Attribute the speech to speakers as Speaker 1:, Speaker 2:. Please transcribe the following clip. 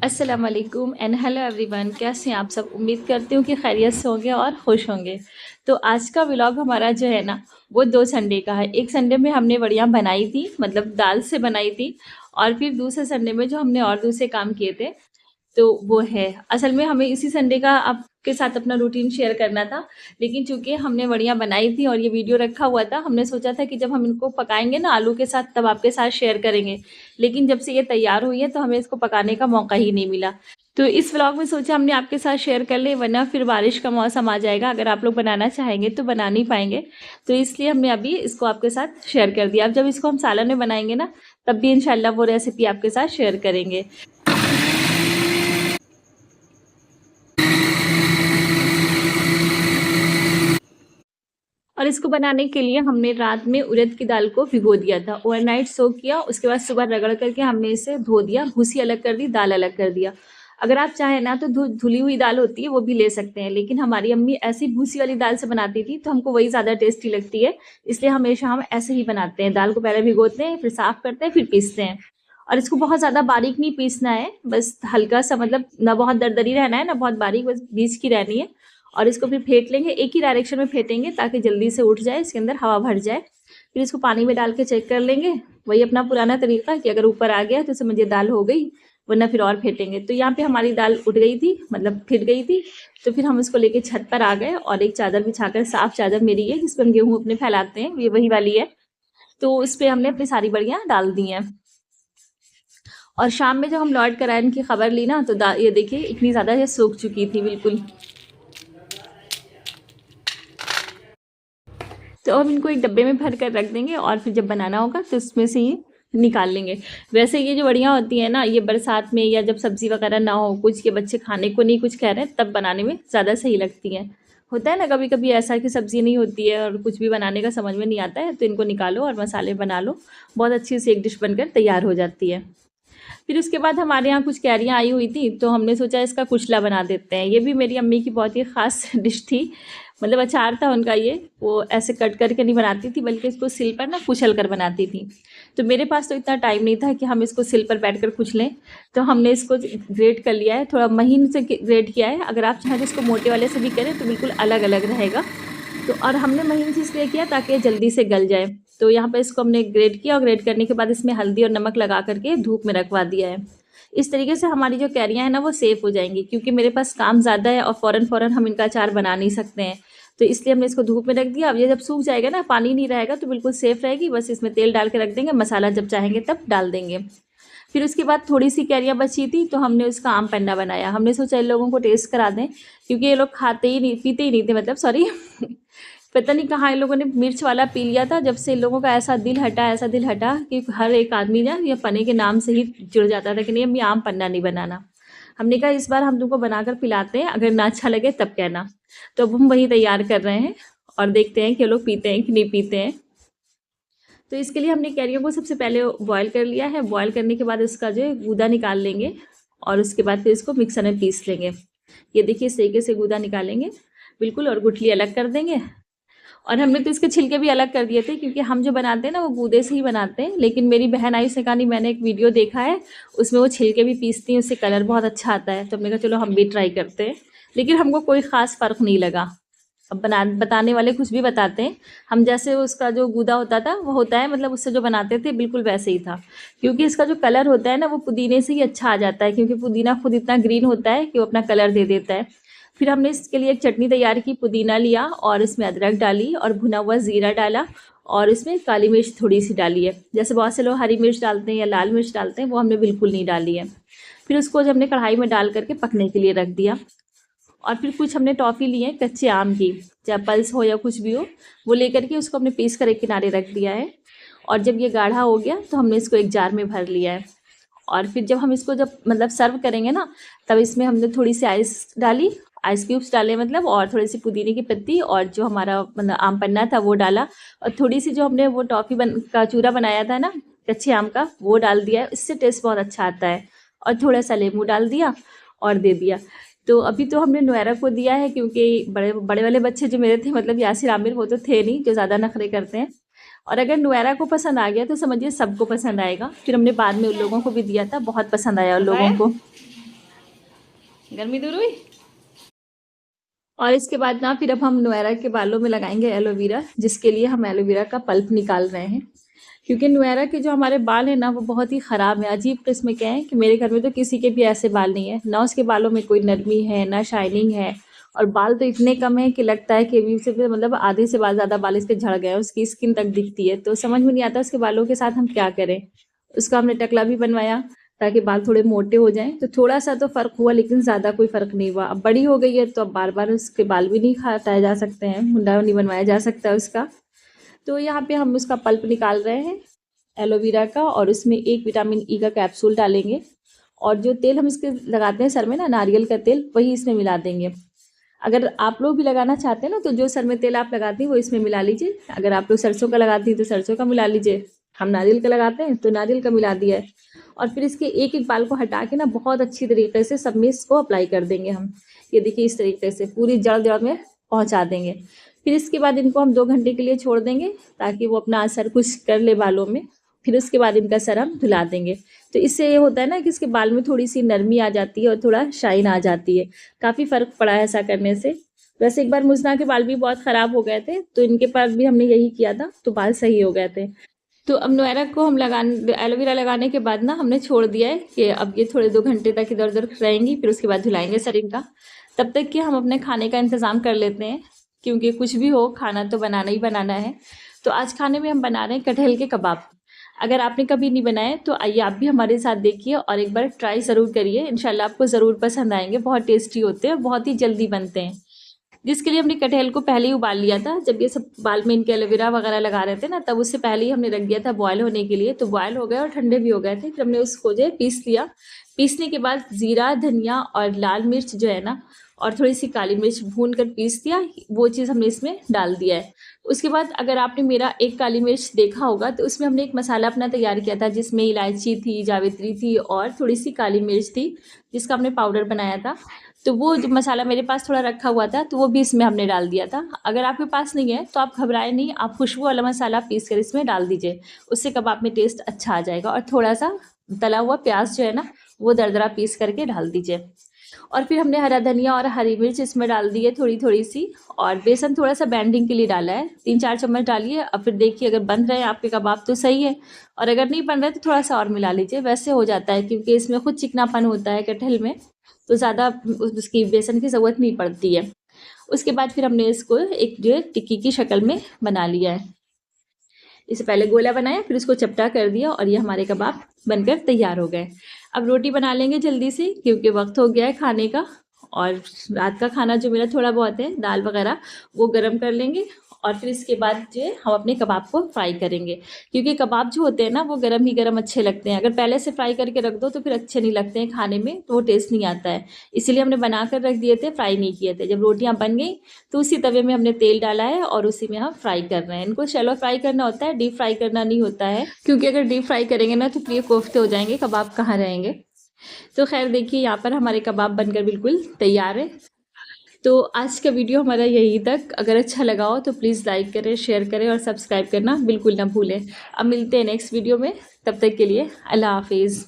Speaker 1: अस्सलाम वालेकुम and hello everyone. कैसे हैं आप सब? उम्मीद करती हूँ कि खैरियत से होंगे और खुश होंगे। तो आज का व्लॉग हमारा जो है ना, वो 2 संडे का है। एक संडे में हमने बढ़िया बनाई थी, मतलब दाल से बनाई थी, और फिर दूसरे संडे में जो हमने और दूसरे काम किए थे, तो वो है। असल में हमें इसी संडे का आपके साथ अपना रूटीन शेयर करना था, लेकिन चूंकि हमने बढ़िया बनाई थी और ये वीडियो रखा हुआ था, हमने सोचा था कि जब हम इनको पकाएंगे ना आलू के साथ, तब आपके साथ शेयर करेंगे। लेकिन जब से ये तैयार हुई है तो हमें इसको पकाने का मौका ही नहीं मिला। तो इस व्लॉग में सोचा हमने आपके साथ शेयर कर ले, वरना फिर बारिश का मौसम आ जाएगा, अगर आप लोग बनाना चाहेंगे तो बना नहीं पाएंगे। तो इसलिए हमने अभी इसको आपके साथ शेयर कर दिया। अब जब इसको हम सालन में बनाएंगे ना, तब भी इंशाल्लाह वो रेसिपी आपके साथ शेयर करेंगे। और इसको बनाने के लिए हमने रात में उड़द की दाल को भिगो दिया था, ओवरनाइट सोक किया। उसके बाद सुबह रगड़ करके हमने इसे धो दिया, भूसी अलग कर दी, दाल अलग कर दिया। अगर आप चाहें ना तो धुली हुई दाल होती है वो भी ले सकते हैं, लेकिन हमारी अम्मी ऐसी भूसी वाली दाल से बनाती थी तो हमको वही ज़्यादा टेस्टी लगती है। इसलिए हमेशा हम ऐसे ही बनाते हैं, दाल को पहले भिगोते हैं, फिर साफ़ करते हैं, फिर पीसते हैं। और इसको बहुत ज़्यादा बारीक नहीं पीसना है, बस हल्का सा, मतलब ना बहुत दरदरी रहना है ना बहुत बारीक, बस बीच की रहनी है। और इसको फिर फेंट लेंगे, एक ही डायरेक्शन में फेंटेंगे ताकि जल्दी से उठ जाए, इसके अंदर हवा भर जाए। फिर इसको पानी में डाल के चेक कर लेंगे, वही अपना पुराना तरीका कि अगर ऊपर आ गया तो समझिए दाल हो गई, वरना फिर और फेंटेंगे। तो यहाँ पे हमारी दाल उठ गई थी, मतलब फिट गई थी। तो फिर हम इसको लेके छत पर आ गए और एक चादर बिछाकर, साफ चादर मेरी है जिस पर हम गेहूँ अपने फैलाते हैं, ये वही वाली है। तो उस पर हमने अपनी सारी बड़ियाँ डाल दी हैं। और शाम में जब हम लौट कर आए, इनकी खबर ली ना, तो ये देखिए इतनी ज़्यादा ये सूख चुकी थी बिल्कुल। तो अब इनको एक डब्बे में भर कर रख देंगे और फिर जब बनाना होगा तो उसमें से ये निकाल लेंगे। वैसे ये जो बढ़िया होती है ना, ये बरसात में या जब सब्ज़ी वगैरह ना हो, कुछ के बच्चे खाने को नहीं कुछ कह रहे हैं, तब बनाने में ज़्यादा सही लगती हैं। होता है ना कभी कभी ऐसा कि सब्ज़ी नहीं होती है और कुछ भी बनाने का समझ में नहीं आता है, तो इनको निकालो और मसाले बना लो, बहुत अच्छी सी एक डिश बनकर तैयार हो जाती है। फिर उसके बाद हमारे यहाँ कुछ कैरियाँ आई हुई थी, तो हमने सोचा इसका कुचला बना देते हैं। ये भी मेरी अम्मी की बहुत ही ख़ास डिश थी, मतलब अचार था उनका ये। वो ऐसे कट करके नहीं बनाती थी, बल्कि इसको सिल पर ना कुचल कर बनाती थी। तो मेरे पास तो इतना टाइम नहीं था कि हम इसको सिल पर बैठ कर कुचलें, तो हमने इसको ग्रेट कर लिया है, थोड़ा महीन से ग्रेट किया है। अगर आप चाहें तो इसको मोटे वाले से भी करें तो बिल्कुल अलग अलग रहेगा। तो और हमने महीन से इसलिए किया ताकि ये जल्दी से गल जाए। तो यहाँ पर इसको हमने ग्रेट किया और ग्रेट करने के बाद इसमें हल्दी और नमक लगा करके धूप में रखवा दिया है। इस तरीके से हमारी जो कैरियाँ हैं ना वो सेफ़ हो जाएंगी, क्योंकि मेरे पास काम ज़्यादा है और फ़ौरन फ़ौरन हम इनका अचार बना नहीं सकते हैं। तो इसलिए हमने इसको धूप में रख दिया। अब ये जब सूख जाएगा ना, पानी नहीं रहेगा, तो बिल्कुल सेफ़ रहेगी। बस इसमें तेल डाल के रख देंगे, मसाला जब चाहेंगे तब डाल देंगे। फिर उसके बाद थोड़ी सी कैरियाँ बची थी, तो हमने उसका आम पन्ना बनाया। हमने सोचा इन लोगों को टेस्ट करा दें, क्योंकि ये लोग खाते ही नहीं, पीते ही नहीं थे, मतलब सॉरी पता नहीं कहाँ इन लोगों ने मिर्च वाला पी लिया था। जब से इन लोगों का ऐसा दिल हटा, ऐसा दिल हटा कि हर एक आदमी ना ये पन्ने के नाम से ही जुड़ जाता था कि नहीं अम्मी आम पन्ना नहीं बनाना। हमने कहा इस बार हम तुमको बनाकर पिलाते हैं, अगर ना अच्छा लगे तब कहना। तो अब हम वही तैयार कर रहे हैं और देखते हैं कि लोग पीते हैं कि नहीं पीते हैं। तो इसके लिए हमने कैरियों को सबसे पहले बॉयल कर लिया है। बॉयल करने के बाद इसका जो है गूदा निकाल लेंगे और उसके बाद फिर इसको मिक्सर में पीस लेंगे। ये देखिए इस तरीके से गूदा निकालेंगे बिल्कुल, और गुठली अलग कर देंगे। और हमने तो इसके छिलके भी अलग कर दिए थे, क्योंकि हम जो बनाते हैं ना वो गूदे से ही बनाते हैं। लेकिन मेरी बहन आई, उसने कहा नहीं मैंने एक वीडियो देखा है उसमें वो छिलके भी पीसती हैं, उससे कलर बहुत अच्छा आता है। तो हमने कहा चलो हम भी ट्राई करते हैं, लेकिन हमको कोई ख़ास फ़र्क नहीं लगा। अब बताने वाले कुछ भी बताते हैं, हम जैसे उसका जो गूदा होता था वो होता है, मतलब उससे जो बनाते थे बिल्कुल वैसे ही था। क्योंकि इसका जो कलर होता है ना वो पुदीने से ही अच्छा आ जाता है, क्योंकि पुदीना खुद इतना ग्रीन होता है कि वो अपना कलर दे देता है। फिर हमने इसके लिए एक चटनी तैयार की, पुदीना लिया और इसमें अदरक डाली और भुना हुआ ज़ीरा डाला, और इसमें काली मिर्च थोड़ी सी डाली है। जैसे बहुत से लोग हरी मिर्च डालते हैं या लाल मिर्च डालते हैं, वो हमने बिल्कुल नहीं डाली है। फिर उसको जब हमने कढ़ाई में डाल करके पकने के लिए रख दिया। और फिर कुछ हमने टॉफ़ी ली है कच्चे आम की, चाहे पल्स हो या कुछ भी हो, वो लेकर के उसको हमने पीस कर एक किनारे रख दिया है। और जब ये गाढ़ा हो गया तो हमने इसको एक जार में भर लिया है। और फिर जब हम इसको जब मतलब सर्व करेंगे ना, तब इसमें हमने थोड़ी सी आइस डाली, आइस क्यूब्स डाले मतलब, और थोड़ी सी पुदीने की पत्ती और जो हमारा मतलब आम पन्ना था वो डाला, और थोड़ी सी जो हमने वो टॉफ़ी का चूरा बनाया था ना कच्चे आम का, वो डाल दिया। इससे टेस्ट बहुत अच्छा आता है। और थोड़ा सा नींबू डाल दिया और दे दिया। तो अभी तो हमने नुएरा को दिया है, क्योंकि बड़े बड़े वाले बच्चे जो मेरे थे, मतलब यासिर आमिर, वो तो थे नहीं जो ज़्यादा नखरे करते हैं। और अगर नुएरा को पसंद आ गया तो समझिए सबको पसंद आएगा। फिर हमने बाद में उन लोगों को भी दिया था, बहुत पसंद आया उन लोगों को। गर्मी दूर हुई। और इसके बाद ना फिर अब हम नुएरा के बालों में लगाएंगे एलोवेरा, जिसके लिए हम एलोवेरा का पल्प निकाल रहे हैं। क्योंकि नुएरा के जो हमारे बाल हैं ना वो बहुत ही ख़राब है, अजीब किस्म के हैं कि मेरे घर में तो किसी के भी ऐसे बाल नहीं है, ना उसके बालों में कोई नरमी है ना शाइनिंग है। और बाल तो इतने कम है कि लगता है कि अभी से भी मतलब आधे से बाल ज़्यादा बाल इसके झड़ गए हैं, उसकी स्किन तक दिखती है। तो समझ में नहीं आता उसके बालों के साथ हम क्या करें। उसका हमने टकला भी बनवाया ताकि बाल थोड़े मोटे हो जाएं, तो थोड़ा सा तो फ़र्क हुआ लेकिन ज़्यादा कोई फ़र्क नहीं हुआ। अब बड़ी हो गई है तो अब बार बार उसके बाल भी नहीं हटाए जा सकते हैं, मुंडा नहीं बनवाया जा सकता उसका। तो यहाँ पे हम उसका पल्प निकाल रहे हैं एलोवेरा का, और उसमें एक विटामिन ई का कैप्सूल डालेंगे। और जो तेल हम इसके लगाते हैं सर में ना, नारियल का तेल, वही इसमें मिला देंगे। अगर आप लोग भी लगाना चाहते हैं ना तो जो सर में तेल आप लगाती हैं वो इसमें मिला लीजिए। अगर आप लोग सरसों का लगाती हैं तो सरसों का मिला लीजिए, हम नारियल का लगाते हैं तो नारियल का मिला दिया है। और फिर इसके एक एक बाल को हटा के ना बहुत अच्छी तरीके से सब में इसको अप्लाई कर देंगे हम। ये देखिए इस तरीके से पूरी जड़ जड़ में पहुंचा देंगे। फिर इसके बाद इनको हम 2 घंटे के लिए छोड़ देंगे ताकि वो अपना असर कुछ कर ले बालों में। फिर उसके बाद इनका सर हम धुला देंगे। तो इससे ये होता है ना कि इसके बाल में थोड़ी सी नरमी आ जाती है और थोड़ा शाइन आ जाती है। काफ़ी फ़र्क पड़ा है ऐसा करने से। वैसे एक बार मुज़ना के बाल भी बहुत ख़राब हो गए थे तो इनके पास भी हमने यही किया था तो बाल सही हो गए थे। तो अब नुएरा को हम एलोवेरा लगाने के बाद ना हमने छोड़ दिया है कि अब ये थोड़े 2 घंटे तक इधर उधर रहेंगी, फिर उसके बाद धुलाएंगे सर इनका। तब तक कि हम अपने खाने का इंतज़ाम कर लेते हैं, क्योंकि कुछ भी हो खाना तो बनाना ही बनाना है। तो आज खाने में हम बना रहे हैं कटहल के कबाब। अगर आपने कभी नहीं बनाए तो आइए आप भी हमारे साथ देखिए और एक बार ट्राई ज़रूर करिए, इंशाल्लाह आपको ज़रूर पसंद आएंगे। बहुत टेस्टी होते हैं, बहुत ही जल्दी बनते हैं। जिसके लिए हमने कटहल को पहले ही उबाल लिया था। जब ये सब बाल में इनके एलोवेरा वगैरह लगा रहे थे ना, तब उससे पहले ही हमने रख दिया था बॉयल होने के लिए। तो बॉयल हो गए और ठंडे भी हो गए थे। फिर हमने उसको जो है पीस लिया। पीसने के बाद ज़ीरा, धनिया और लाल मिर्च जो है ना, और थोड़ी सी काली मिर्च भून कर पीस दिया, वो चीज़ हमने इसमें डाल दिया है। उसके बाद अगर आपने मेरा एक काली मिर्च देखा होगा तो उसमें हमने एक मसाला अपना तैयार किया था, जिसमें इलायची थी, जावित्री थी और थोड़ी सी काली मिर्च थी, जिसका हमने पाउडर बनाया था। तो वो जो मसाला मेरे पास थोड़ा रखा हुआ था तो वो भी इसमें हमने डाल दिया था। अगर आपके पास नहीं है तो आप घबराए नहीं, आप खुशबू वाला मसाला पीस कर इसमें डाल दीजिए, उससे कबाब में टेस्ट अच्छा आ जाएगा। और थोड़ा सा तला हुआ प्याज जो है ना, वो दरदरा पीस करके डाल दीजिए। और फिर हमने हरा धनिया और हरी मिर्च इसमें डाल दी है थोड़ी थोड़ी सी। और बेसन थोड़ा सा बैंडिंग के लिए डाला है, 3-4 चम्मच डालिए। अब फिर देखिए अगर बन रहे हैं आपके कबाब तो सही है, और अगर नहीं बन रहे तो थोड़ा सा और मिला लीजिए, वैसे हो जाता है। क्योंकि इसमें खुद चिकनापन होता है कटहल में, तो ज़्यादा उसकी बेसन की ज़रूरत नहीं पड़ती है। उसके बाद फिर हमने इसको एक जो है टिक्की की शक्ल में बना लिया है। इससे पहले गोला बनाया, फिर उसको चपटा कर दिया, और ये हमारे कबाब बनकर तैयार हो गए। अब रोटी बना लेंगे जल्दी से, क्योंकि वक्त हो गया है खाने का। और रात का खाना जो मेरा थोड़ा बहुत है, दाल वगैरह, वो गर्म कर लेंगे। और फिर इसके बाद जो है हम अपने कबाब को फ्राई करेंगे, क्योंकि कबाब जो होते हैं ना वो गर्म ही गर्म अच्छे लगते हैं। अगर पहले से फ्राई करके रख दो तो फिर अच्छे नहीं लगते हैं खाने में, तो वो टेस्ट नहीं आता है। इसीलिए हमने बना कर रख दिए थे, फ्राई नहीं किए थे। जब रोटियां बन गई तो उसी तवे में हमने तेल डाला है और उसी में हम फ्राई कर रहे हैं। इनको शैलो फ्राई करना होता है, डीप फ्राई करना नहीं होता है, क्योंकि अगर डीप फ्राई करेंगे ना तो फिर ये कोफ्ते हो जाएंगे, कबाब कहाँ रहेंगे। तो खैर देखिए यहाँ पर हमारे कबाब बनकर बिल्कुल तैयार है। तो आज का वीडियो हमारा यही तक। अगर अच्छा लगा हो तो प्लीज़ लाइक करें, शेयर करें और सब्सक्राइब करना बिल्कुल ना भूलें। अब मिलते हैं नेक्स्ट वीडियो में, तब तक के लिए अल्लाह हाफिज़।